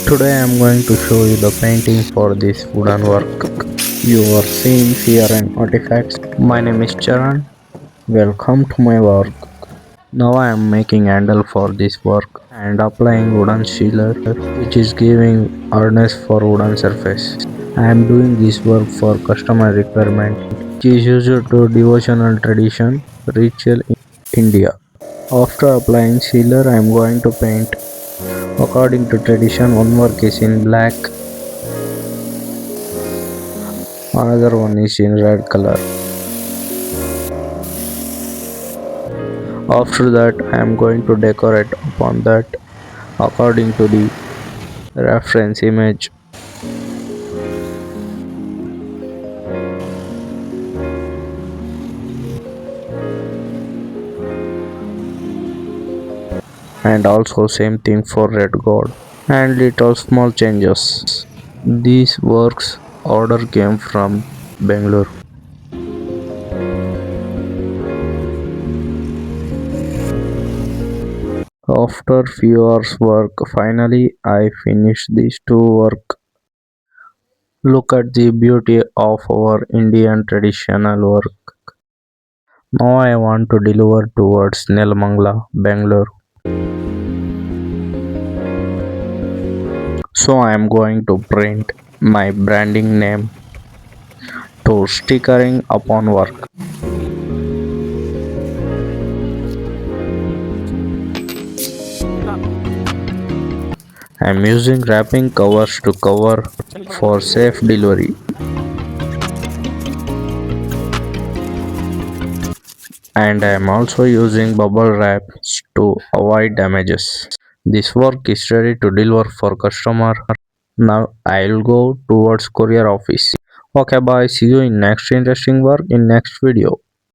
Today I am going to show you the painting for this wooden work. You are seeing here an artifacts. My name is Charan. Welcome to my work. Now I am making handle for this work and applying wooden sealer which is giving hardness for wooden surface. I am doing this work for customer requirement which is used to devotional tradition ritual in India. After applying sealer I am going to paint. According to tradition, one work is in black, another one is in red color. After that, I am going to decorate upon that according to the reference image. And also same thing for red god. And little small changes. These works order came from Bangalore. After few hours work, finally I finished these two work. Look at the beauty of our Indian traditional work. Now I want to deliver towards Nelmangla, Bangalore. So I am going to print my branding name to stickering upon work. I am using wrapping covers to cover for safe delivery. And I am also using bubble wraps to avoid damages. This work is ready to deliver for customer. Now I'll go towards courier office. Okay, bye. See you in next interesting work in next video.